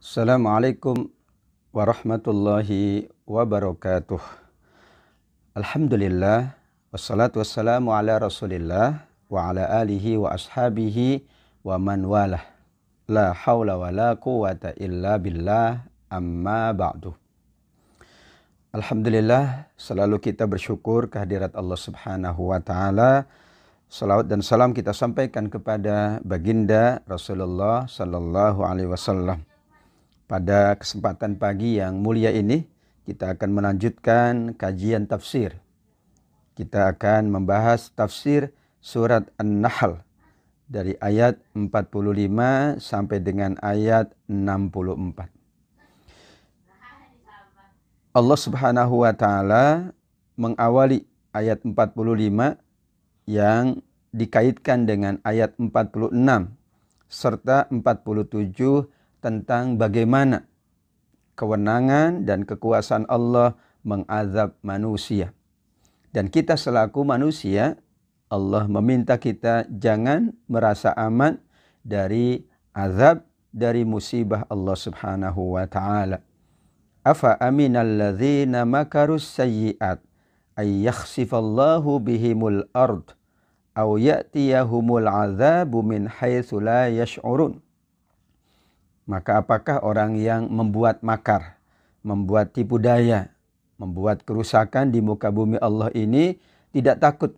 Assalamualaikum warahmatullahi wabarakatuh. Alhamdulillah, wassalatu wassalamu ala rasulillah wa ala alihi wa ashabihi wa man walah. La hawla wa la quwata illa billah, amma ba'du. Alhamdulillah, selalu kita bersyukur kehadirat Allah subhanahu wa ta'ala. Salawat dan salam kita sampaikan kepada baginda Rasulullah sallallahu alaihi wasallam. Pada kesempatan pagi yang mulia ini, kita akan melanjutkan kajian tafsir. Kita akan membahas tafsir surat An-Nahl dari ayat 45 sampai dengan ayat 64. Allah Subhanahu wa taala mengawali ayat 45 yang dikaitkan dengan ayat 46 serta 47 tentang bagaimana kewenangan dan kekuasaan Allah mengazab manusia. Dan kita selaku manusia, Allah meminta kita jangan merasa aman dari azab, dari musibah Allah subhanahu wa ta'ala. Afa aminal ladzina makarus sayyi'at ay yakhsifallahu bihimul ard aw ya'tiyahumul azabu min haitsu la yash'urun. Maka apakah orang yang membuat makar, membuat tipu daya, membuat kerusakan di muka bumi Allah ini tidak takut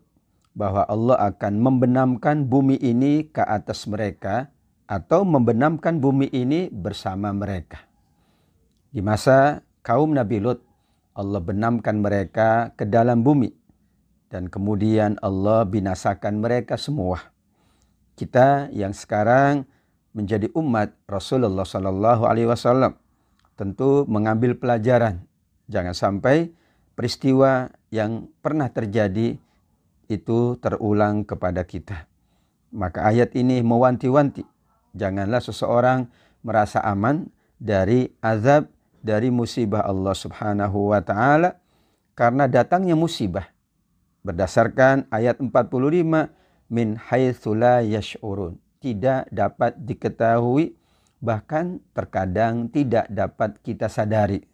bahwa Allah akan membenamkan bumi ini ke atas mereka atau membenamkan bumi ini bersama mereka. Di masa kaum Nabi Lut, Allah benamkan mereka ke dalam bumi dan kemudian Allah binasakan mereka semua. Kita yang sekarang menjadi umat Rasulullah Sallallahu Alaihi Wasallam tentu mengambil pelajaran. Jangan sampai peristiwa yang pernah terjadi itu terulang kepada kita. Maka ayat ini mewanti-wanti. Janganlah seseorang merasa aman dari azab, dari musibah Allah Subhanahu wa Ta'ala karena datangnya musibah. Berdasarkan ayat 45, min haitsu la yash'urun. Tidak dapat diketahui, bahkan terkadang tidak dapat kita sadari.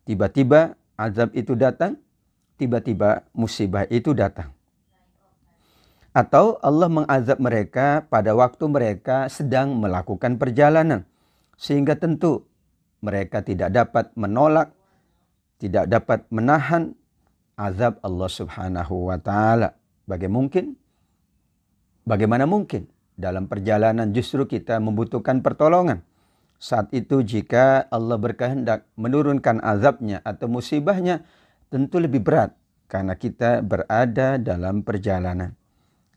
Tiba-tiba azab itu datang, tiba-tiba musibah itu datang. Atau Allah mengazab mereka pada waktu mereka sedang melakukan perjalanan. Sehingga tentu mereka tidak dapat menolak, tidak dapat menahan azab Allah subhanahu wa ta'ala. Bagaimana mungkin? Dalam perjalanan justru kita membutuhkan pertolongan. Saat itu jika Allah berkehendak menurunkan azabnya atau musibahnya, tentu lebih berat karena kita berada dalam perjalanan.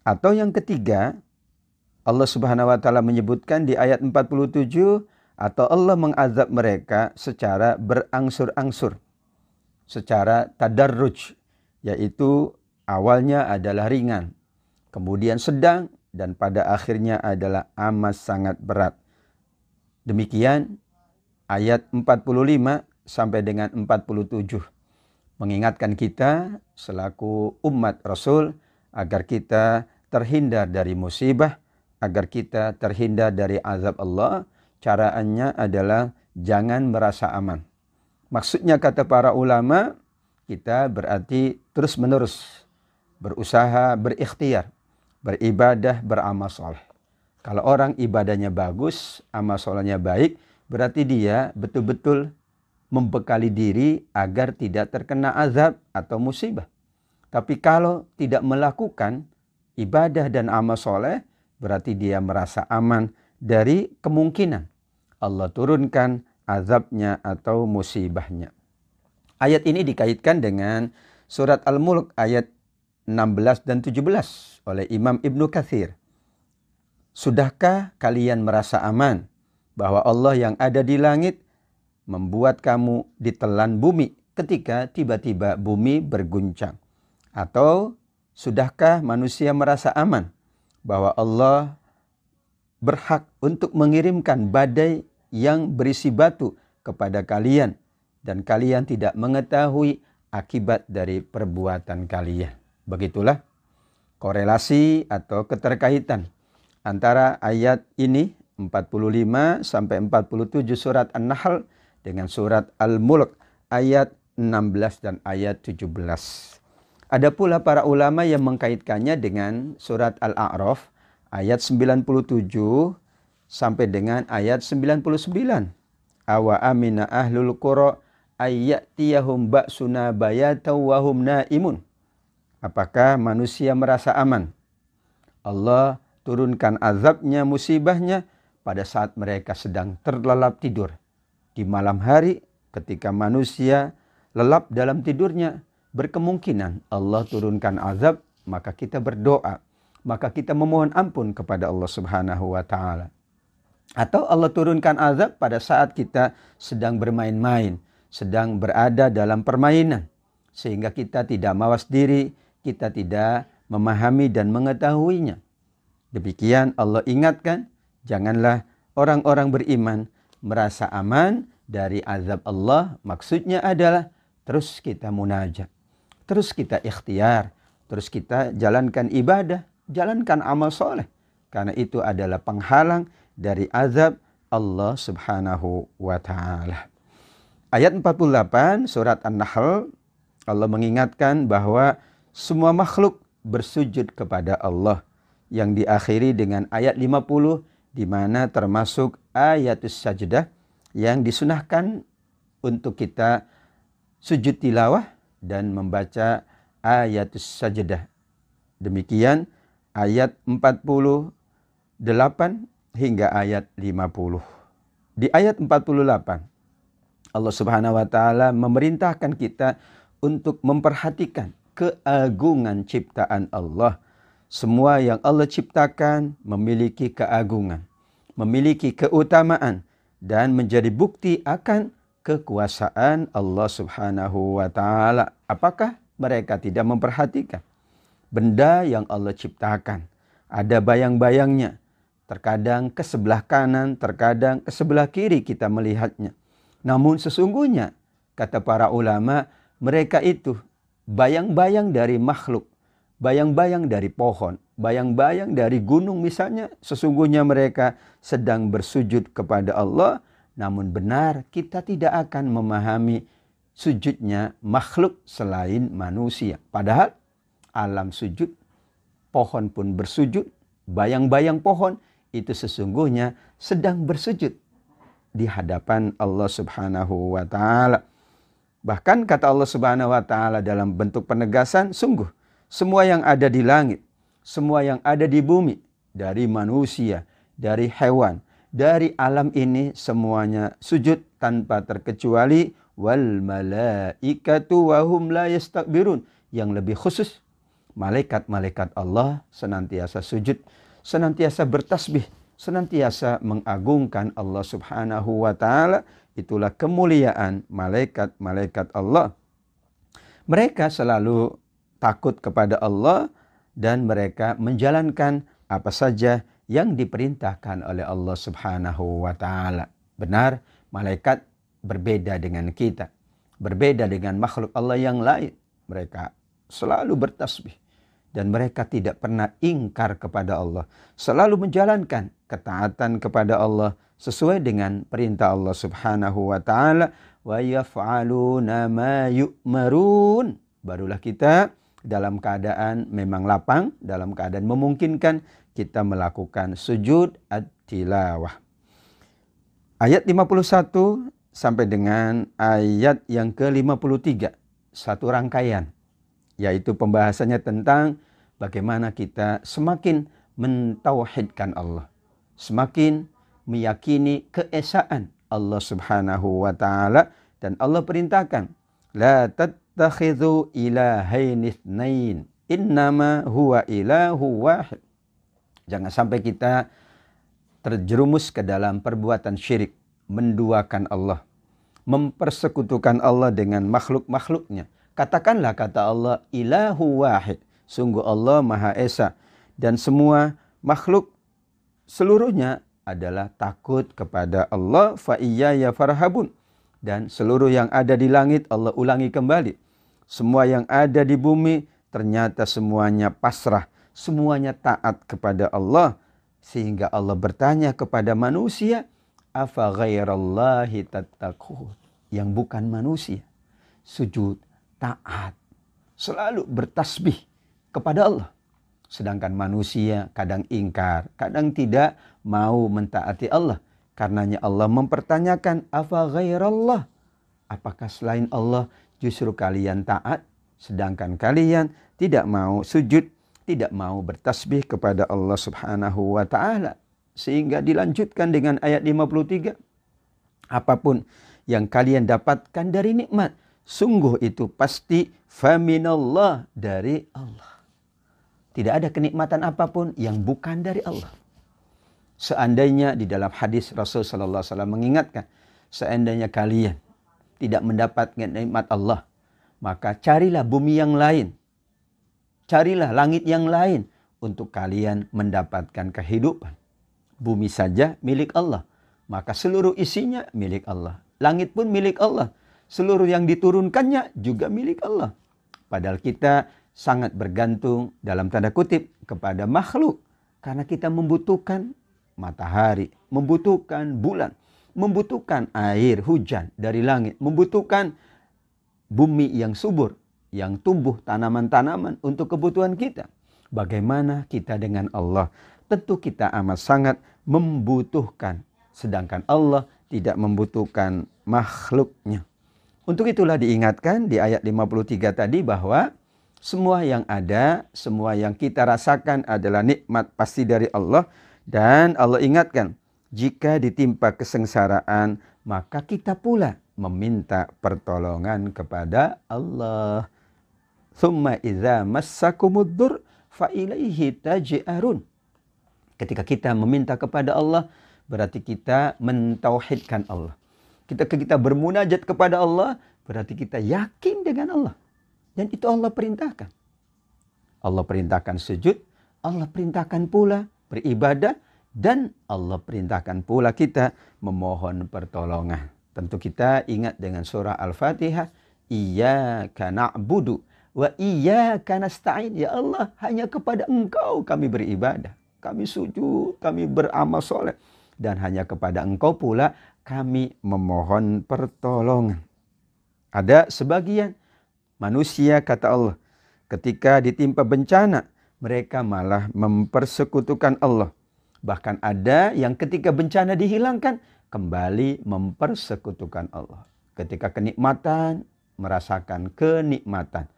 Atau yang ketiga, Allah Subhanahu wa taala menyebutkan di ayat 47, atau Allah mengazab mereka secara berangsur-angsur, secara tadarruj, yaitu awalnya adalah ringan, kemudian sedang, dan pada akhirnya adalah amat sangat berat. Demikian ayat 45 sampai dengan 47 mengingatkan kita selaku umat Rasul agar kita terhindar dari musibah, agar kita terhindar dari azab Allah. Caranya adalah jangan merasa aman. Maksudnya kata para ulama, kita berarti terus-menerus berusaha, berikhtiar, beribadah, beramal soleh. Kalau orang ibadahnya bagus, amal solehnya baik, berarti dia betul-betul membekali diri agar tidak terkena azab atau musibah. Tapi kalau tidak melakukan ibadah dan amal soleh, berarti dia merasa aman dari kemungkinan Allah turunkan azabnya atau musibahnya. Ayat ini dikaitkan dengan surat Al-Mulk ayat 16 dan 17 oleh Imam Ibnu Katsir. Sudahkah kalian merasa aman bahwa Allah yang ada di langit membuat kamu ditelan bumi ketika tiba-tiba bumi berguncang? Atau sudahkah manusia merasa aman bahwa Allah berhak untuk mengirimkan badai yang berisi batu kepada kalian dan kalian tidak mengetahui akibat dari perbuatan kalian? Begitulah korelasi atau keterkaitan antara ayat ini, 45 sampai 47 surat An-Nahl dengan surat Al-Mulk ayat 16 dan ayat 17. Ada pula para ulama yang mengkaitkannya dengan surat Al-A'raf ayat 97 sampai dengan ayat 99. Awa amina ahlul qura ayyatiyahum ba'suna bayatan wa hum naimun. Apakah manusia merasa aman? Allah turunkan azabnya, musibahnya pada saat mereka sedang terlelap tidur. Di malam hari ketika manusia lelap dalam tidurnya, berkemungkinan Allah turunkan azab, maka kita berdoa, maka kita memohon ampun kepada Allah Subhanahu wa taala. Atau Allah turunkan azab pada saat kita sedang bermain-main, sedang berada dalam permainan, sehingga kita tidak mawas diri, kita tidak memahami dan mengetahuinya. Demikian Allah ingatkan, janganlah orang-orang beriman merasa aman dari azab Allah. Maksudnya adalah terus kita munajat, terus kita ikhtiar, terus kita jalankan ibadah, jalankan amal soleh. Karena itu adalah penghalang dari azab Allah Subhanahu wa ta'ala. Ayat 48 surat An-Nahl, Allah mengingatkan bahwa semua makhluk bersujud kepada Allah, yang diakhiri dengan ayat 50 di mana termasuk ayatus sajdah yang disunahkan untuk kita sujud tilawah dan membaca ayatus sajdah. Demikian ayat 48 hingga ayat 50. Di ayat 48 Allah Subhanahu wa taala memerintahkan kita untuk memperhatikan keagungan ciptaan Allah. Semua yang Allah ciptakan memiliki keagungan, memiliki keutamaan dan menjadi bukti akan kekuasaan Allah Subhanahu wa taala. Apakah mereka tidak memperhatikan benda yang Allah ciptakan? Ada bayang-bayangnya. Terkadang ke sebelah kanan, terkadang ke sebelah kiri kita melihatnya. Namun sesungguhnya, kata para ulama, mereka itu bayang-bayang dari makhluk, bayang-bayang dari pohon, bayang-bayang dari gunung misalnya. Sesungguhnya mereka sedang bersujud kepada Allah. Namun benar, kita tidak akan memahami sujudnya makhluk selain manusia. Padahal alam sujud, pohon pun bersujud, bayang-bayang pohon itu sesungguhnya sedang bersujud di hadapan Allah Subhanahu wa taala. Bahkan kata Allah Subhanahu wa taala dalam bentuk penegasan, sungguh semua yang ada di langit, semua yang ada di bumi, dari manusia, dari hewan, dari alam ini semuanya sujud tanpa terkecuali, wal malaikatu wa hum la yastakbirun. Yang lebih khusus, malaikat-malaikat Allah senantiasa sujud, senantiasa bertasbih, senantiasa mengagungkan Allah Subhanahu wa taala. Itulah kemuliaan malaikat-malaikat Allah. Mereka selalu takut kepada Allah dan mereka menjalankan apa saja yang diperintahkan oleh Allah Subhanahu wa taala. Benar, malaikat berbeda dengan kita, berbeda dengan makhluk Allah yang lain. Mereka selalu bertasbih dan mereka tidak pernah ingkar kepada Allah, selalu menjalankan ketaatan kepada Allah sesuai dengan perintah Allah Subhanahu wa taala. Wa yaf'aluna ma yu'marun. Barulah kita dalam keadaan memang lapang, dalam keadaan memungkinkan, kita melakukan sujud at-tilawah. Ayat 51 sampai dengan ayat yang ke-53, satu rangkaian, yaitu pembahasannya tentang bagaimana kita semakin mentauhidkan Allah, semakin meyakini keesaan Allah Subhanahu wa taala. Dan Allah perintahkan, la tattakhidhu ilahaini itsnain innama huwa ilahu wahid. Jangan sampai kita terjerumus ke dalam perbuatan syirik, menduakan Allah, mempersekutukan Allah dengan makhluk-makhluknya. Katakanlah, kata Allah, ilahu wahid. Sungguh Allah Maha Esa. Dan semua makhluk seluruhnya adalah takut kepada Allah. Fa iyaya farhabun. Dan seluruh yang ada di langit, Allah ulangi kembali, semua yang ada di bumi ternyata semuanya pasrah, semuanya taat kepada Allah. Sehingga Allah bertanya kepada manusia, afa ghairallahi tattaqun, yang bukan manusia sujud, taat, selalu bertasbih kepada Allah. Sedangkan manusia kadang ingkar, kadang tidak mau mentaati Allah. Karenanya Allah mempertanyakan, afa ghairallah, apakah selain Allah justru kalian taat, sedangkan kalian tidak mau sujud, tidak mau bertasbih kepada Allah Subhanahu wa ta'ala. Sehingga dilanjutkan dengan ayat 53. Apapun yang kalian dapatkan dari nikmat, sungguh itu pasti faminallah, dari Allah. Tidak ada kenikmatan apapun yang bukan dari Allah. Seandainya di dalam hadis Rasul sallallahu alaihi wasallam mengingatkan, seandainya kalian tidak mendapatkan nikmat Allah, maka carilah bumi yang lain. Carilah langit yang lain untuk kalian mendapatkan kehidupan. Bumi saja milik Allah, maka seluruh isinya milik Allah. Langit pun milik Allah, seluruh yang diturunkannya juga milik Allah. Padahal kita sangat bergantung dalam tanda kutip kepada makhluk. Karena kita membutuhkan matahari, membutuhkan bulan, membutuhkan air hujan dari langit, membutuhkan bumi yang subur, yang tumbuh tanaman-tanaman untuk kebutuhan kita. Bagaimana kita dengan Allah? Tentu kita amat sangat membutuhkan. Sedangkan Allah tidak membutuhkan makhluknya. Untuk itulah diingatkan di ayat 53 tadi bahwa semua yang ada, semua yang kita rasakan adalah nikmat pasti dari Allah. Dan Allah ingatkan, jika ditimpa kesengsaraan, maka kita pula meminta pertolongan kepada Allah. Tsumma idza massakumuddur fa ilaihi taj'arun. Ketika kita meminta kepada Allah, berarti kita mentauhidkan Allah. Ketika kita bermunajat kepada Allah, berarti kita yakin dengan Allah. Dan itu Allah perintahkan. Allah perintahkan sujud, Allah perintahkan pula beribadah, dan Allah perintahkan pula kita memohon pertolongan. Tentu kita ingat dengan surah Al-Fatihah, Iyyaka na'budu wa iyyaka nasta'in. Ya Allah, hanya kepada Engkau kami beribadah, kami sujud, kami beramal soleh, dan hanya kepada Engkau pula kami memohon pertolongan. Ada sebagian manusia, kata Allah, ketika ditimpa bencana, mereka malah mempersekutukan Allah. Bahkan ada yang ketika bencana dihilangkan, kembali mempersekutukan Allah. Ketika kenikmatan, merasakan kenikmatan.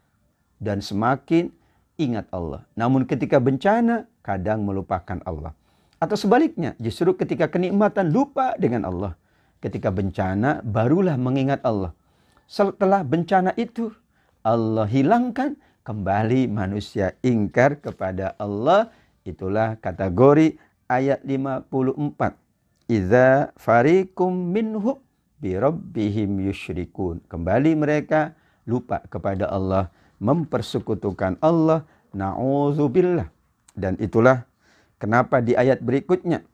Dan semakin ingat Allah. Namun ketika bencana, kadang melupakan Allah. Atau sebaliknya, justru ketika kenikmatan lupa dengan Allah. Ketika bencana, barulah mengingat Allah. Setelah bencana itu, Allah hilangkan, kembali manusia ingkar kepada Allah. Itulah kategori ayat 54. Idza fariqum minhum bi rabbihim yusyrikun. Kembali mereka lupa kepada Allah, mempersekutukan Allah. Na'udzubillah. Dan itulah kenapa di ayat berikutnya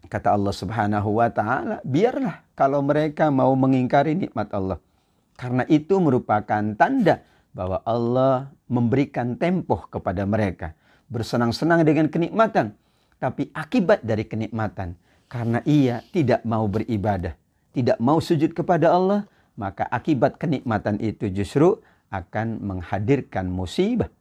kata Allah Subhanahu wa ta'ala, biarlah kalau mereka mau mengingkari nikmat Allah. Karena itu merupakan tanda bahwa Allah memberikan tempoh kepada mereka. Bersenang-senang dengan kenikmatan. Tapi akibat dari kenikmatan, karena ia tidak mau beribadah, tidak mau sujud kepada Allah, maka akibat kenikmatan itu justru akan menghadirkan musibah,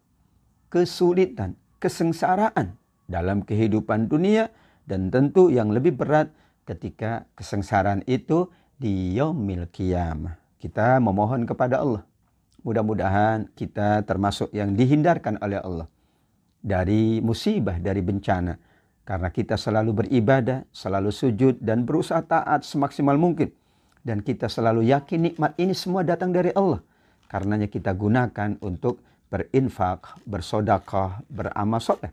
kesulitan, kesengsaraan dalam kehidupan dunia. Dan tentu yang lebih berat ketika kesengsaraan itu di yaumil qiyamah. Kita memohon kepada Allah. Mudah-mudahan kita termasuk yang dihindarkan oleh Allah dari musibah, dari bencana. Karena kita selalu beribadah, selalu sujud, dan berusaha taat semaksimal mungkin. Dan kita selalu yakin nikmat ini semua datang dari Allah. Karenanya kita gunakan untuk berinfak, bersedekah, beramal soleh.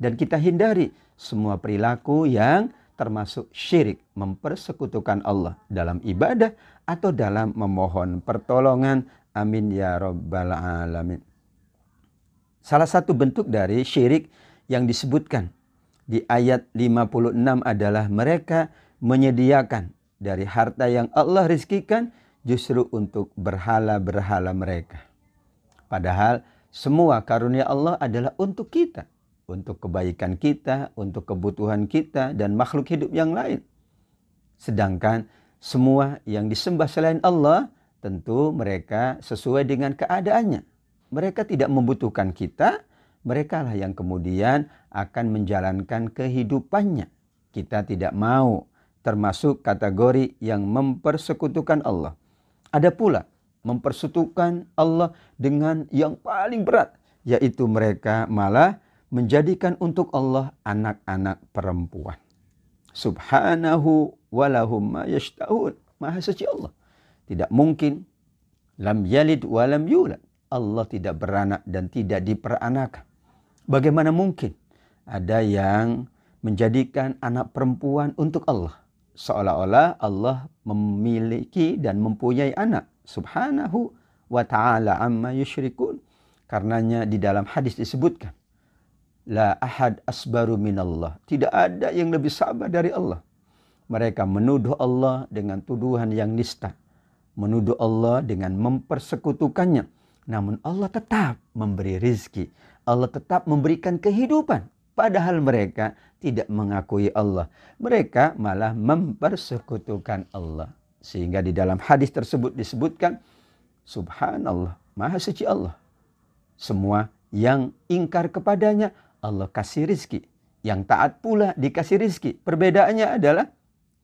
Dan kita hindari semua perilaku yang termasuk syirik, mempersekutukan Allah dalam ibadah atau dalam memohon pertolongan. Amin ya rabbal alamin. Salah satu bentuk dari syirik yang disebutkan di ayat 56 adalah mereka menyediakan dari harta yang Allah rizkikan justru untuk berhala-berhala mereka. Padahal semua karunia Allah adalah untuk kita, untuk kebaikan kita, untuk kebutuhan kita, dan makhluk hidup yang lain. Sedangkan semua yang disembah selain Allah, tentu mereka sesuai dengan keadaannya. Mereka tidak membutuhkan kita, mereka lah yang kemudian akan menjalankan kehidupannya. Kita tidak mau termasuk kategori yang mempersekutukan Allah. Ada pula mempersekutukan Allah dengan yang paling berat, yaitu mereka malah menjadikan untuk Allah anak-anak perempuan. Subhanahu walahum ma yashtahun. Maha suci Allah. Tidak mungkin. Lam yalid wa lam yulad. Allah tidak beranak dan tidak diperanakan. Bagaimana mungkin ada yang menjadikan anak perempuan untuk Allah? Seolah-olah Allah memiliki dan mempunyai anak. Subhanahu wa ta'ala amma yusyrikun. Karenanya di dalam hadis disebutkan, la ahad asbaru minallah. Tidak ada yang lebih sabar dari Allah. Mereka menuduh Allah dengan tuduhan yang nista. Menuduh Allah dengan mempersekutukannya. Namun Allah tetap memberi rizki. Allah tetap memberikan kehidupan. Padahal mereka tidak mengakui Allah. Mereka malah mempersekutukan Allah. Sehingga di dalam hadis tersebut disebutkan, Subhanallah, Maha Suci Allah. Semua yang ingkar kepadanya, Allah kasih rizki. Yang taat pula dikasih rizki. Perbedaannya adalah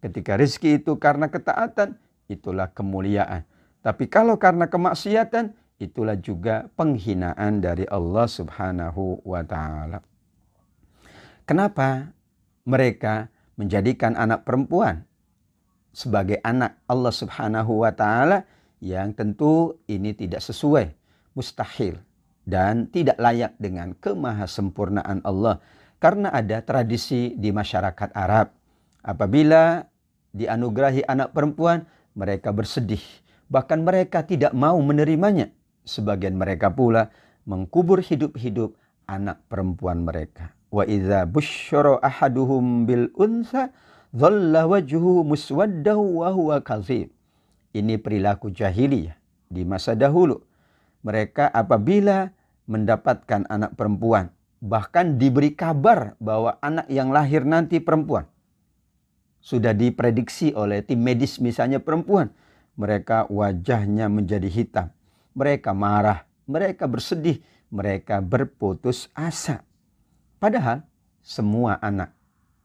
ketika rizki itu karena ketaatan, itulah kemuliaan. Tapi kalau karena kemaksiatan, itulah juga penghinaan dari Allah Subhanahu wa ta'ala. Kenapa mereka menjadikan anak perempuan sebagai anak Allah Subhanahu wa ta'ala, yang tentu ini tidak sesuai, mustahil, dan tidak layak dengan kemahasempurnaan Allah. Karena ada tradisi di masyarakat Arab, apabila dianugerahi anak perempuan, mereka bersedih. Bahkan mereka tidak mau menerimanya. Sebagian mereka pula mengkubur hidup-hidup anak perempuan mereka. Wa idza busyira ahaduhum bil unsa dhalla wajhuhu muswaddahu wa huwa kadzib. Ini perilaku jahiliyah di masa dahulu. Mereka apabila mendapatkan anak perempuan, bahkan diberi kabar bahwa anak yang lahir nanti perempuan, sudah diprediksi oleh tim medis misalnya perempuan, mereka wajahnya menjadi hitam. Mereka marah, mereka bersedih, mereka berputus asa. Padahal semua anak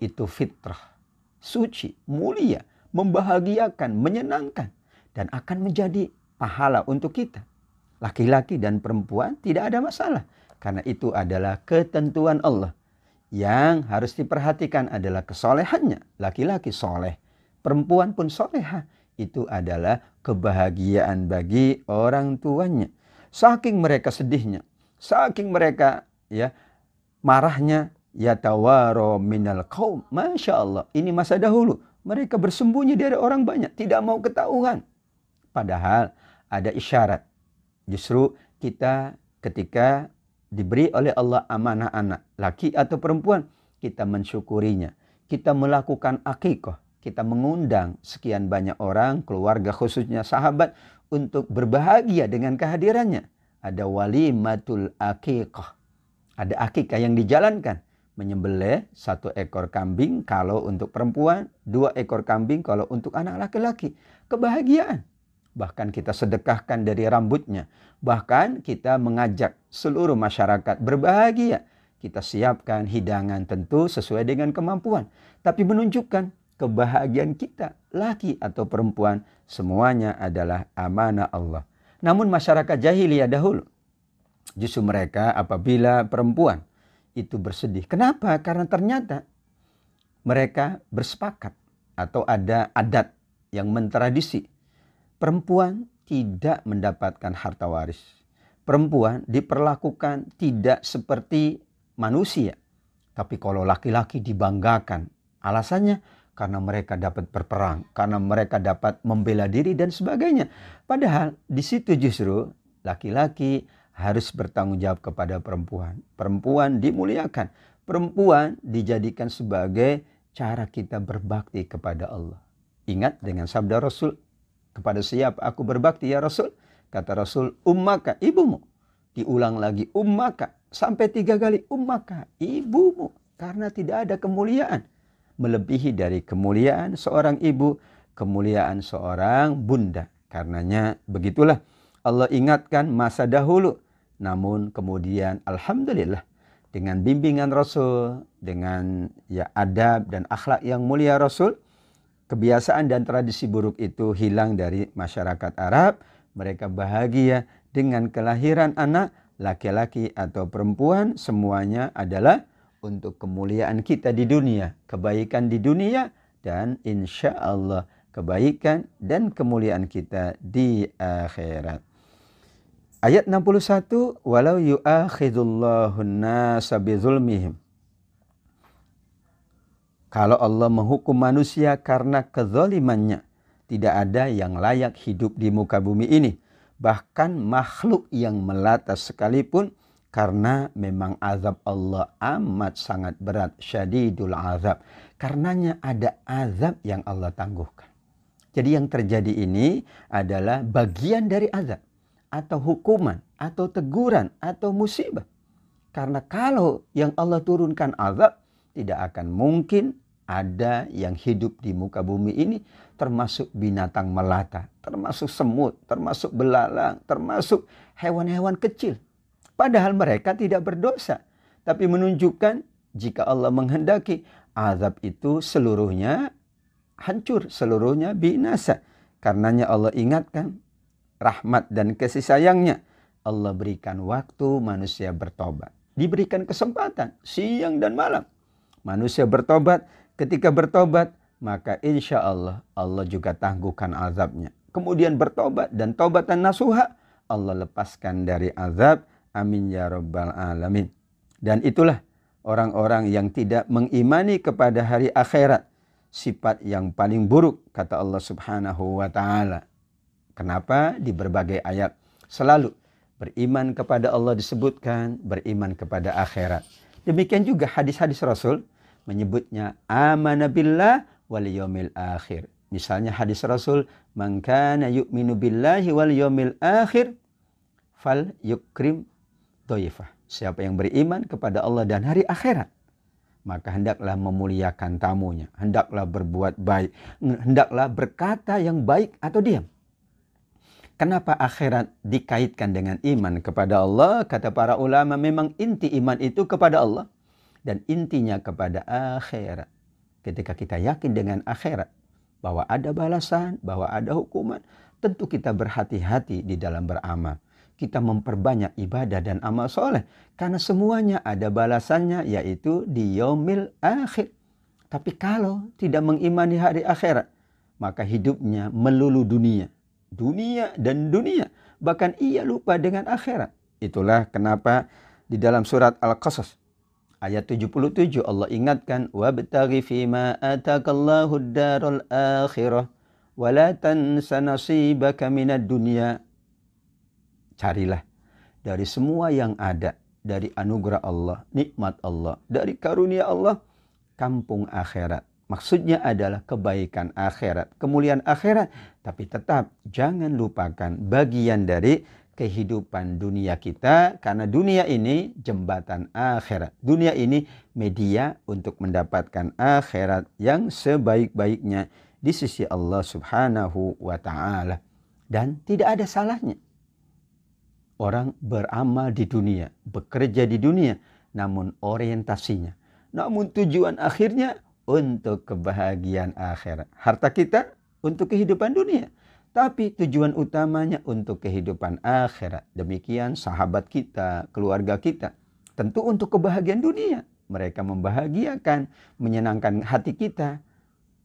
itu fitrah, suci, mulia, membahagiakan, menyenangkan, dan akan menjadi pahala untuk kita. Laki-laki dan perempuan tidak ada masalah, karena itu adalah ketentuan Allah. Yang harus diperhatikan adalah kesolehannya. Laki-laki soleh, perempuan pun soleha. Itu adalah kebahagiaan bagi orang tuanya. Saking mereka sedihnya, saking mereka marahnya, yatawaro minal qaum. Masya Allah, ini masa dahulu. Mereka bersembunyi dari orang banyak, tidak mau ketahuan. Padahal ada isyarat. Justru kita ketika diberi oleh Allah amanah anak, laki atau perempuan, kita mensyukurinya. Kita melakukan akikah. Kita mengundang sekian banyak orang, keluarga khususnya sahabat, untuk berbahagia dengan kehadirannya. Ada walimatul akikah. Ada akikah yang dijalankan. Menyembelih 1 ekor kambing kalau untuk perempuan, 2 ekor kambing kalau untuk anak laki-laki. Kebahagiaan. Bahkan kita sedekahkan dari rambutnya. Bahkan kita mengajak seluruh masyarakat berbahagia. Kita siapkan hidangan tentu sesuai dengan kemampuan. Tapi menunjukkan kebahagiaan kita, laki atau perempuan, semuanya adalah amanah Allah. Namun masyarakat jahiliyah dahulu, justru mereka apabila perempuan itu bersedih. Kenapa? Karena ternyata mereka bersepakat atau ada adat yang mentradisi. Perempuan tidak mendapatkan harta waris. Perempuan diperlakukan tidak seperti manusia. Tapi kalau laki-laki dibanggakan. Alasannya karena mereka dapat berperang, karena mereka dapat membela diri dan sebagainya. Padahal di situ justru laki-laki harus bertanggung jawab kepada perempuan. Perempuan dimuliakan. Perempuan dijadikan sebagai cara kita berbakti kepada Allah. Ingat dengan sabda Rasul, kepada siapa aku berbakti ya Rasul? Kata Rasul, ummaka, ibumu. Diulang lagi, ummaka. Sampai 3 kali, ummaka, ibumu. Karena tidak ada kemuliaan melebihi dari kemuliaan seorang ibu, kemuliaan seorang bunda. Karenanya begitulah Allah ingatkan masa dahulu. Namun kemudian alhamdulillah dengan bimbingan Rasul, dengan adab dan akhlak yang mulia Rasul, kebiasaan dan tradisi buruk itu hilang dari masyarakat Arab. Mereka bahagia dengan kelahiran anak, laki-laki atau perempuan, semuanya adalah untuk kemuliaan kita di dunia, kebaikan di dunia, dan insya Allah kebaikan dan kemuliaan kita di akhirat. Ayat 61, walau yu'akhidullahu an-nasa bizulmihim. Kalau Allah menghukum manusia karena kezalimannya, tidak ada yang layak hidup di muka bumi ini. Bahkan makhluk yang melata sekalipun, karena memang azab Allah amat sangat berat, syadidul azab. Karenanya ada azab yang Allah tangguhkan. Jadi yang terjadi ini adalah bagian dari azab, atau hukuman, atau teguran, atau musibah. Karena kalau yang Allah turunkan azab, tidak akan mungkin ada yang hidup di muka bumi ini, termasuk binatang melata, termasuk semut, termasuk belalang, termasuk hewan-hewan kecil. Padahal mereka tidak berdosa. Tapi menunjukkan jika Allah menghendaki, azab itu seluruhnya hancur, seluruhnya binasa. Karenanya Allah ingatkan rahmat dan kasih sayangnya. Allah berikan waktu manusia bertobat. Diberikan kesempatan siang dan malam. Manusia bertobat. Ketika bertobat, maka insya Allah, Allah juga tangguhkan azabnya. Kemudian bertobat dan tobatan nasuha, Allah lepaskan dari azab. Amin ya rabbal alamin. Dan itulah orang-orang yang tidak mengimani kepada hari akhirat. Sifat yang paling buruk, kata Allah subhanahu wa ta'ala. Kenapa? Di berbagai ayat selalu beriman kepada Allah disebutkan, beriman kepada akhirat. Demikian juga hadis-hadis Rasul menyebutnya amana billah wal yaumil akhir. Misalnya hadis Rasul, man kana yu'minu billahi wal yaumil akhir fal yukrim dhaifah. Siapa yang beriman kepada Allah dan hari akhirat, maka hendaklah memuliakan tamunya, hendaklah berbuat baik, hendaklah berkata yang baik atau diam. Kenapa akhirat dikaitkan dengan iman kepada Allah? Kata para ulama, memang inti iman itu kepada Allah. Dan intinya kepada akhirat. Ketika kita yakin dengan akhirat, bahwa ada balasan, bahwa ada hukuman, tentu kita berhati-hati di dalam beramal. Kita memperbanyak ibadah dan amal soleh. Karena semuanya ada balasannya, yaitu di yaumil akhir. Tapi kalau tidak mengimani hari akhirat, maka hidupnya melulu dunia. Dunia dan dunia. Bahkan ia lupa dengan akhirat. Itulah kenapa di dalam surat Al-Qasas ayat 77 Allah ingatkan, wabtaghi fima atakallahu ad-darul akhirah wa la tansa nasibaka minad dunya. Carilah dari semua yang ada, dari anugerah Allah, nikmat Allah, dari karunia Allah, kampung akhirat. Maksudnya adalah kebaikan akhirat, kemuliaan akhirat. Tapi tetap jangan lupakan bagian dari kehidupan dunia kita, karena dunia ini jembatan akhirat. Dunia ini media untuk mendapatkan akhirat yang sebaik-baiknya di sisi Allah subhanahu wa ta'ala. Dan tidak ada salahnya orang beramal di dunia, bekerja di dunia, namun orientasinya, namun tujuan akhirnya untuk kebahagiaan akhirat. Harta kita untuk kehidupan dunia, tapi tujuan utamanya untuk kehidupan akhirat. Demikian sahabat kita, keluarga kita. Tentu untuk kebahagiaan dunia. Mereka membahagiakan, menyenangkan hati kita,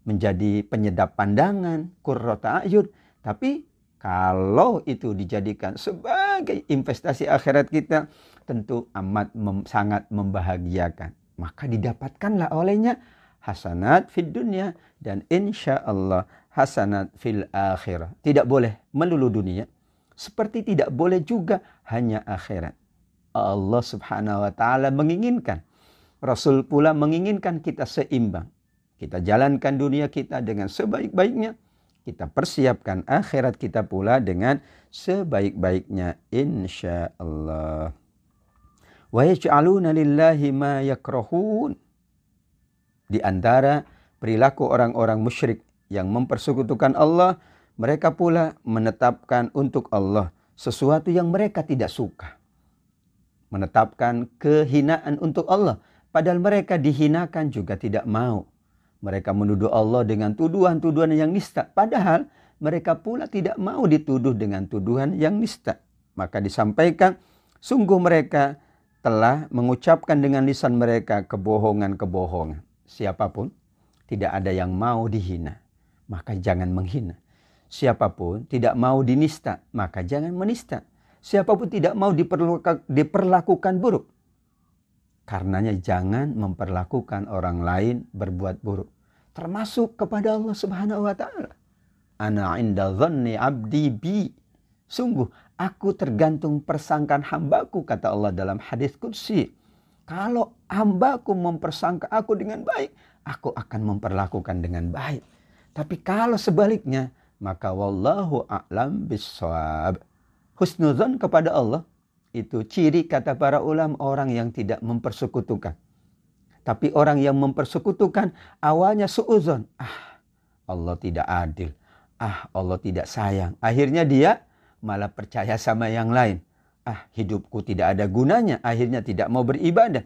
menjadi penyedap pandangan, qurrata a'yun. Tapi kalau itu dijadikan sebagai investasi akhirat kita, tentu sangat membahagiakan. Maka didapatkanlah olehnya hasanat fid dunya dan insya Allah hasanat fil akhirah. Tidak boleh melulu dunia, seperti tidak boleh juga hanya akhirat. Allah subhanahu wa ta'ala menginginkan, Rasul pula menginginkan kita seimbang. Kita jalankan dunia kita dengan sebaik-baiknya, kita persiapkan akhirat kita pula dengan sebaik-baiknya insya Allah. Wa yaj'aluna lillahi ma yakrahun. Di antara perilaku orang-orang musyrik yang mempersekutukan Allah, mereka pula menetapkan untuk Allah sesuatu yang mereka tidak suka. Menetapkan kehinaan untuk Allah, padahal mereka dihinakan juga tidak mau. Mereka menuduh Allah dengan tuduhan-tuduhan yang nista, padahal mereka pula tidak mau dituduh dengan tuduhan yang nista. Maka disampaikan, sungguh mereka telah mengucapkan dengan lisan mereka kebohongan-kebohongan. Siapapun tidak ada yang mau dihina, maka jangan menghina. Siapapun tidak mau dinista, maka jangan menista. Siapapun tidak mau diperlakukan buruk, karenanya jangan memperlakukan orang lain berbuat buruk, termasuk kepada Allah Subhanahu wa taala. Ana 'inda dhanni 'abdi bi. Sungguh aku tergantung persangkaan hambaku, kata Allah dalam hadis qudsi. Kalau hambaku mempersangka aku dengan baik, aku akan memperlakukan dengan baik. Tapi kalau sebaliknya, maka wallahu a'lam bissawab. Husnuzon kepada Allah itu ciri, kata para ulama, orang yang tidak mempersekutukan. Tapi orang yang mempersekutukan awalnya suuzon. Allah tidak adil. Allah tidak sayang. Akhirnya dia malah percaya sama yang lain. Hidupku tidak ada gunanya. Akhirnya tidak mau beribadah.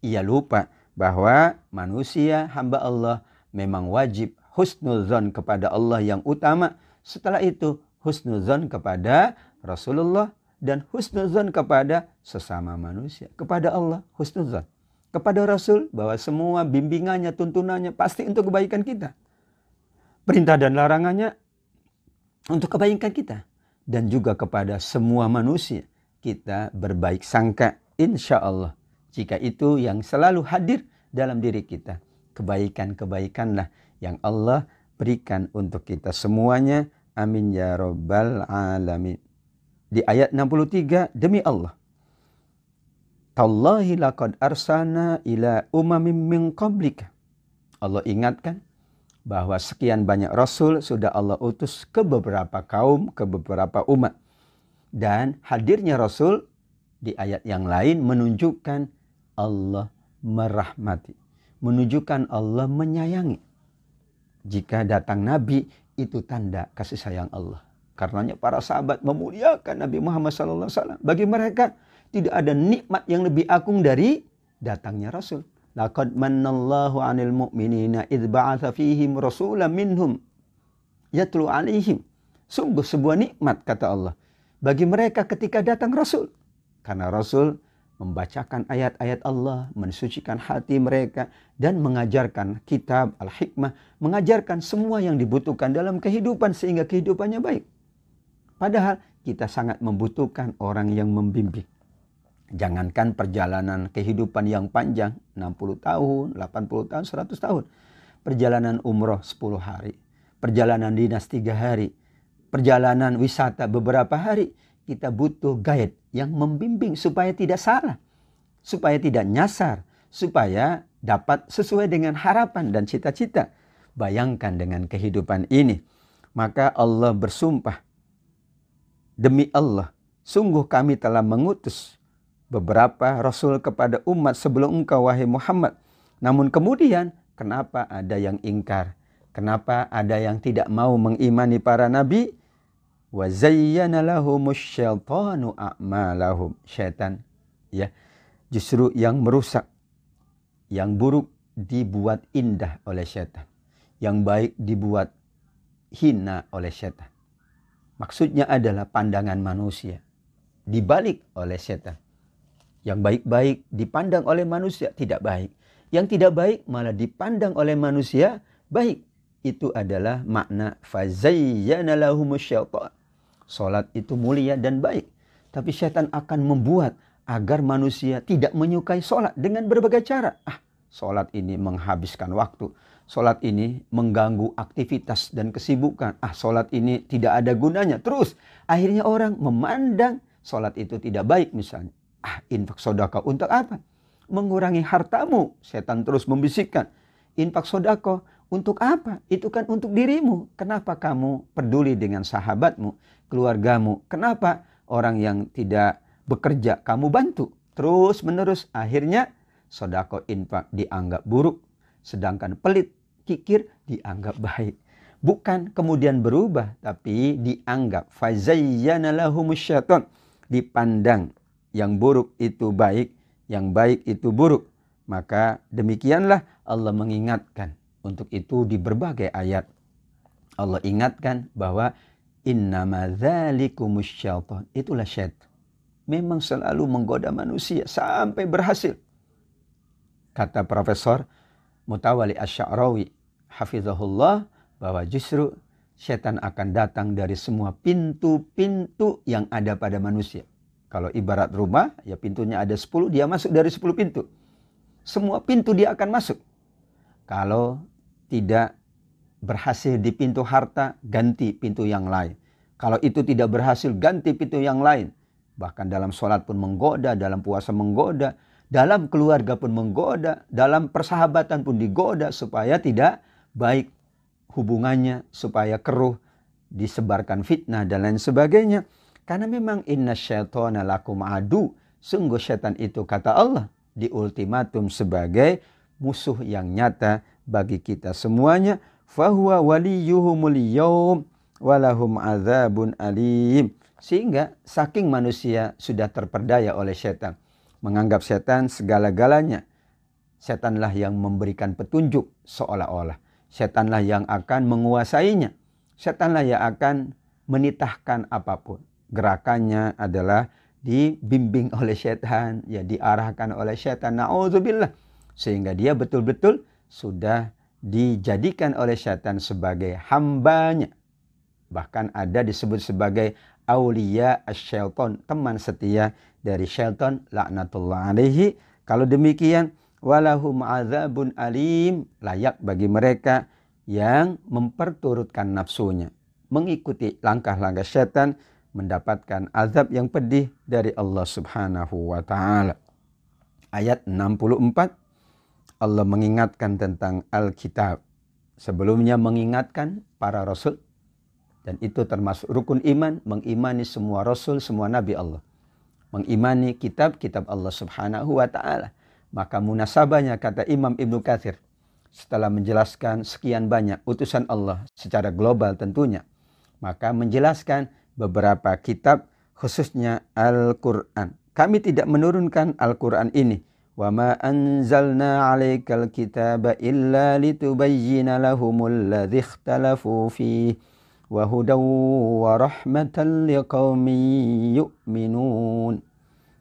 Ia lupa bahwa manusia hamba Allah memang wajib husnuzon kepada Allah yang utama. Setelah itu husnuzon kepada Rasulullah dan husnuzon kepada sesama manusia. Kepada Allah husnuzon. Kepada Rasul bahwa semua bimbingannya, tuntunannya pasti untuk kebaikan kita. Perintah dan larangannya untuk kebaikan kita. Dan juga kepada semua manusia kita berbaik sangka, insya Allah. Jika itu yang selalu hadir dalam diri kita, kebaikan-kebaikanlah yang Allah berikan untuk kita semuanya. Amin ya rabbal alamin. Di ayat 63, demi Allah, Tallahi laqad arsalna ila umamin min qablika. Allah ingatkan bahwa sekian banyak Rasul sudah Allah utus ke beberapa kaum, ke beberapa umat. Dan hadirnya Rasul di ayat yang lain menunjukkan Allah merahmati. Menunjukkan Allah menyayangi. Jika datang Nabi, itu tanda kasih sayang Allah. Karenanya para sahabat memuliakan Nabi Muhammad SAW. Bagi mereka tidak ada nikmat yang lebih agung dari datangnya Rasul. Laqad mannallahu 'anil mu'minina idz ba'atsa fihim rasulan minhum yatlu 'alaihim. Sungguh sebuah nikmat, kata Allah, bagi mereka ketika datang Rasul. Karena Rasul membacakan ayat-ayat Allah, mensucikan hati mereka, dan mengajarkan kitab al-hikmah, mengajarkan semua yang dibutuhkan dalam kehidupan sehingga kehidupannya baik. Padahal kita sangat membutuhkan orang yang membimbing. Jangankan perjalanan kehidupan yang panjang, 60 tahun, 80 tahun, 100 tahun. Perjalanan umroh 10 hari, perjalanan dinas 3 hari, perjalanan wisata beberapa hari. Kita butuh guide yang membimbing supaya tidak salah, supaya tidak nyasar, supaya dapat sesuai dengan harapan dan cita-cita. Bayangkan dengan kehidupan ini. Maka Allah bersumpah, demi Allah, sungguh kami telah mengutus beberapa Rasul kepada umat sebelum engkau, wahai Muhammad. Namun kemudian, kenapa ada yang ingkar? Kenapa ada yang tidak mau mengimani para nabi? Wa zayyana lahumus syaitanu a'malahum. Syaitan, ya, justru yang merusak. Yang buruk dibuat indah oleh syaitan. Yang baik dibuat hina oleh syaitan. Maksudnya adalah pandangan manusia dibalik oleh syaitan. Yang baik-baik dipandang oleh manusia tidak baik. Yang tidak baik malah dipandang oleh manusia baik. Itu adalah makna fazayyana lahumus syaitan. Salat itu mulia dan baik. Tapi syaitan akan membuat agar manusia tidak menyukai salat dengan berbagai cara. Salat ini menghabiskan waktu. Salat ini mengganggu aktivitas dan kesibukan. Salat ini tidak ada gunanya. Terus akhirnya orang memandang salat itu tidak baik misalnya. Infak sedekah untuk apa? Mengurangi hartamu. Setan terus membisikkan. Infak sedekah untuk apa? Itu kan untuk dirimu. Kenapa kamu peduli dengan sahabatmu, keluargamu? Kenapa orang yang tidak bekerja kamu bantu? terus menerus. Akhirnya sedekah infak dianggap buruk, sedangkan pelit kikir dianggap baik. Bukan kemudian berubah, tapi dianggap fazayyana lahumus syaitan, dipandang yang buruk itu baik, yang baik itu buruk. Maka demikianlah Allah mengingatkan untuk itu di berbagai ayat. Allah ingatkan bahwa innama dzalikumus syaitan, itulah syaitan. Memang selalu menggoda manusia sampai berhasil. Kata Profesor Mutawalli Asy-Sya'rawi hafizahullah, bahwa justru setan akan datang dari semua pintu-pintu yang ada pada manusia. Kalau ibarat rumah, ya pintunya ada 10, dia masuk dari 10 pintu. Semua pintu dia akan masuk. Kalau tidak berhasil di pintu harta, ganti pintu yang lain. Kalau itu tidak berhasil, ganti pintu yang lain. Bahkan dalam sholat pun menggoda, dalam puasa menggoda, dalam keluarga pun menggoda, dalam persahabatan pun digoda supaya tidak baik hubungannya, supaya keruh, disebarkan fitnah dan lain sebagainya. Karena memang inna syaitana lakum adu, sungguh syaitan itu kata Allah di ultimatum sebagai musuh yang nyata bagi kita semuanya. Fahuwa waliyuhumul yawm walahum adzabun alim. Sehingga saking manusia sudah terperdaya oleh syaitan, menganggap syaitan segala-galanya. Syaitanlah yang memberikan petunjuk seolah-olah. Syaitanlah yang akan menguasainya. Syaitanlah yang akan menitahkan apapun. Gerakannya adalah dibimbing oleh syaitan, ya diarahkan oleh syaitan. Na'udzubillah. Sehingga dia betul-betul sudah dijadikan oleh syaitan sebagai hambanya. Bahkan ada disebut sebagai auliya asy-syaitan, teman setia dari syaitan laknatullah alaihi. Kalau demikian, walahum adzabun alim, layak bagi mereka yang memperturutkan nafsunya, mengikuti langkah-langkah syaitan, mendapatkan azab yang pedih dari Allah Subhanahu wa taala. Ayat 64, Allah mengingatkan tentang Alkitab. Sebelumnya mengingatkan para rasul, dan itu termasuk rukun iman, mengimani semua rasul, semua nabi Allah. Mengimani kitab-kitab Allah Subhanahu wa taala. Maka munasabahnya, kata Imam Ibnu Katsir, setelah menjelaskan sekian banyak utusan Allah secara global tentunya, maka menjelaskan beberapa kitab, khususnya Al-Quran. Kami tidak menurunkan Al-Quran ini. Wa ma anzalna 'alaikal kitaba illa litubayyina lahumul ladzi ikhtalafu fihi wa hudaw wa rahmatan liqaumin yu'minun.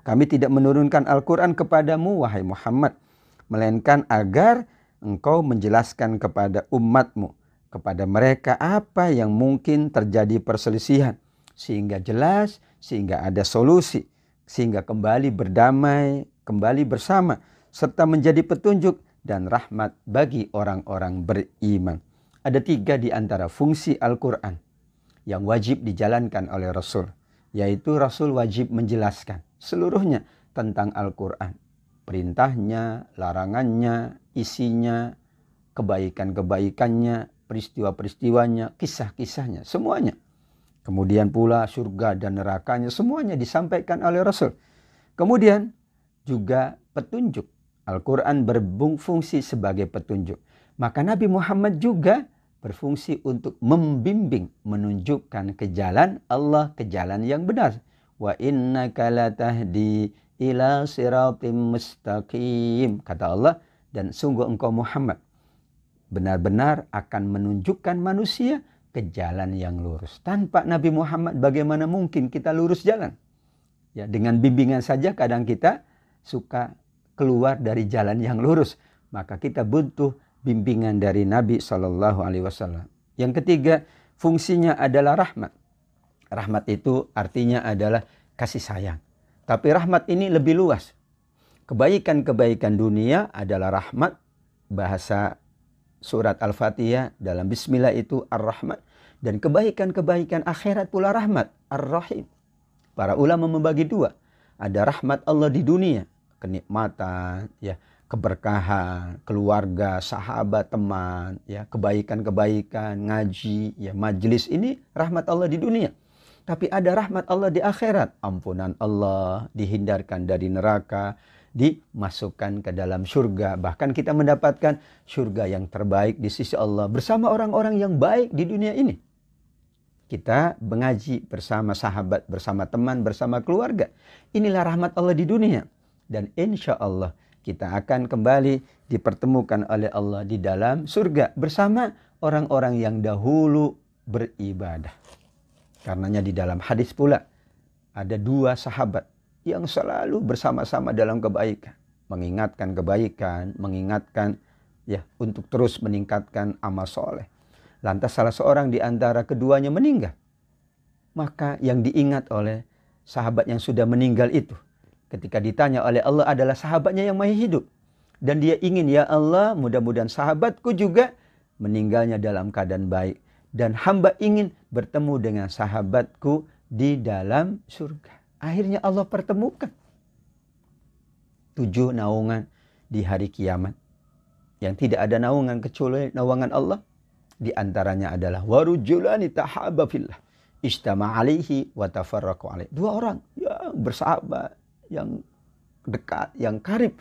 Kami tidak menurunkan Al-Quran kepadamu, wahai Muhammad, melainkan agar engkau menjelaskan kepada umatmu, kepada mereka apa yang mungkin terjadi perselisihan, sehingga jelas, sehingga ada solusi, sehingga kembali berdamai, kembali bersama, serta menjadi petunjuk dan rahmat bagi orang-orang beriman. Ada 3 di antara fungsi Al-Quran yang wajib dijalankan oleh Rasul, yaitu Rasul wajib menjelaskan seluruhnya tentang Al-Quran. Perintahnya, larangannya, isinya, kebaikan-kebaikannya, peristiwa-peristiwanya, kisah-kisahnya, semuanya. Kemudian pula surga dan nerakanya, semuanya disampaikan oleh Rasul. Kemudian juga petunjuk. Al-Quran berfungsi sebagai petunjuk. Maka Nabi Muhammad juga berfungsi untuk membimbing, menunjukkan ke jalan Allah, ke jalan yang benar. Wa innaka latahdi ila siratim mustaqim, kata Allah, dan sungguh engkau Muhammad benar-benar akan menunjukkan manusia ke jalan yang lurus. Tanpa Nabi Muhammad bagaimana mungkin kita lurus jalan? Ya, dengan bimbingan saja kadang kita suka keluar dari jalan yang lurus. Maka kita butuh bimbingan dari Nabi SAW. Yang ketiga, fungsinya adalah rahmat. Rahmat itu artinya adalah kasih sayang. Tapi rahmat ini lebih luas. Kebaikan-kebaikan dunia adalah rahmat. Bahasa surat Al-Fatihah dalam Bismillah itu Ar-Rahman. Dan kebaikan-kebaikan akhirat pula rahmat, Ar-Rahim. Para ulama membagi 2. Ada rahmat Allah di dunia, kenikmatan, ya, keberkahan, keluarga, sahabat, teman, ya, kebaikan-kebaikan, ngaji, ya, majelis, ini rahmat Allah di dunia. Tapi ada rahmat Allah di akhirat. Ampunan Allah, dihindarkan dari neraka, dimasukkan ke dalam surga. Bahkan kita mendapatkan surga yang terbaik di sisi Allah bersama orang-orang yang baik di dunia ini. Kita mengaji bersama sahabat, bersama teman, bersama keluarga. Inilah rahmat Allah di dunia. Dan insya Allah kita akan kembali dipertemukan oleh Allah di dalam surga bersama orang-orang yang dahulu beribadah. Karenanya di dalam hadis pula ada dua sahabat yang selalu bersama-sama dalam kebaikan. Mengingatkan kebaikan, mengingatkan untuk terus meningkatkan amal soleh. Lantas salah seorang di antara keduanya meninggal. Maka yang diingat oleh sahabat yang sudah meninggal itu, ketika ditanya oleh Allah adalah sahabatnya yang masih hidup. Dan dia ingin, ya Allah, mudah-mudahan sahabatku juga meninggalnya dalam keadaan baik. Dan hamba ingin bertemu dengan sahabatku di dalam surga. Akhirnya Allah pertemukan 7 naungan di hari kiamat. Yang tidak ada naungan kecuali naungan Allah. Di antaranya adalah warujulani tahaba fillah istama alaihi wa tafarraqu alaihi. 2 orang yang bersahabat, yang dekat, yang karib,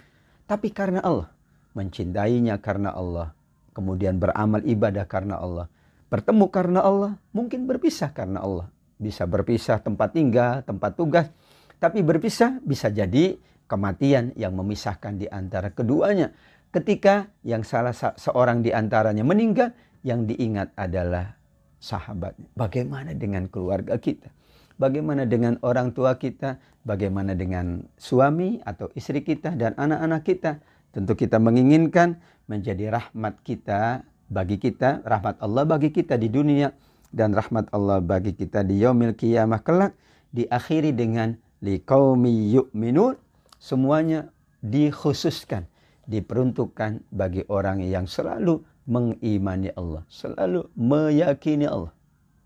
tapi karena Allah, mencintainya karena Allah, kemudian beramal ibadah karena Allah, bertemu karena Allah, mungkin berpisah karena Allah. Bisa berpisah tempat tinggal, tempat tugas, tapi berpisah bisa jadi kematian yang memisahkan di antara keduanya. Ketika yang salah seorang di antaranya meninggal, yang diingat adalah sahabatnya. Bagaimana dengan keluarga kita? Bagaimana dengan orang tua kita? Bagaimana dengan suami atau istri kita dan anak-anak kita? Tentu kita menginginkan menjadi rahmat kita bagi kita, rahmat Allah bagi kita di dunia, dan rahmat Allah bagi kita di yaumil qiyamah kelak, diakhiri dengan liqaumi yu'minun. Semuanya dikhususkan, diperuntukkan bagi orang yang selalu mengimani Allah, selalu meyakini Allah.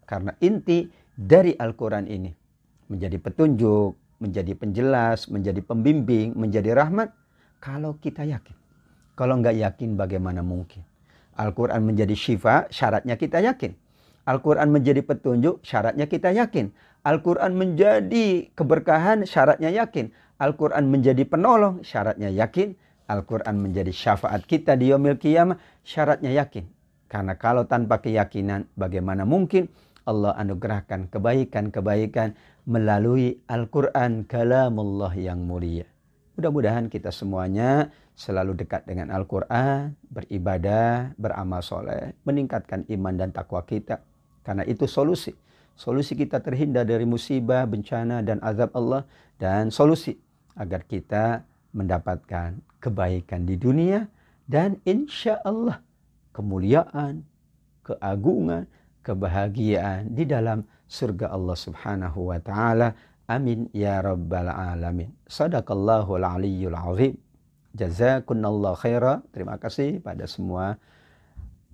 Karena inti dari Al-Quran ini menjadi petunjuk, menjadi penjelas, menjadi pembimbing, menjadi rahmat. Kalau kita yakin. Kalau nggak yakin bagaimana mungkin? Al-Quran menjadi syifa, syaratnya kita yakin. Al-Quran menjadi petunjuk, syaratnya kita yakin. Al-Quran menjadi keberkahan, syaratnya yakin. Al-Quran menjadi penolong, syaratnya yakin. Al-Quran menjadi syafaat kita di yaumil qiyamah, syaratnya yakin. Karena kalau tanpa keyakinan, bagaimana mungkin Allah anugerahkan kebaikan-kebaikan melalui Al-Quran, kalamullah yang mulia. Mudah-mudahan kita semuanya selalu dekat dengan Al-Quran, beribadah, beramal soleh, meningkatkan iman dan takwa kita. Karena itu solusi. Solusi kita terhindar dari musibah, bencana, dan azab Allah. Dan solusi agar kita mendapatkan kebaikan di dunia dan insya Allah kemuliaan, keagungan, kebahagiaan di dalam surga Allah Subhanahu wa taala. Amin ya rabbal alamin. Shadaqallahul aliyyul azim. Jazakunallahu khaira. Terima kasih pada semua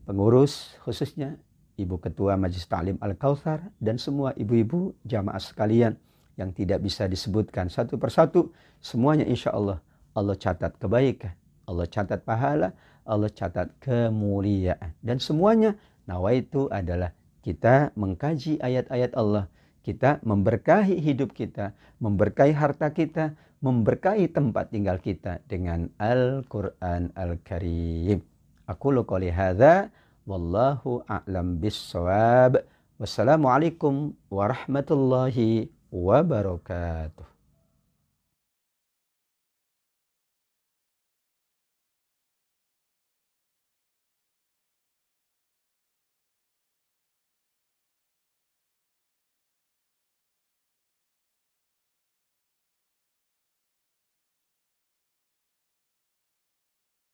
pengurus, khususnya Ibu Ketua Majelis Ta'lim Al-Kautsar dan semua ibu-ibu jamaah sekalian yang tidak bisa disebutkan satu persatu. Semuanya insya Allah, Allah catat kebaikan, Allah catat pahala, Allah catat kemuliaan. Dan semuanya nawaitu adalah kita mengkaji ayat-ayat Allah. Kita memberkahi hidup kita, memberkahi harta kita, memberkahi tempat tinggal kita dengan Al-Quran Al-Karim. Aqulu qouli hadza, wallahu a'lam bis-shawab. Wassalamualaikum warahmatullahi wabarakatuh.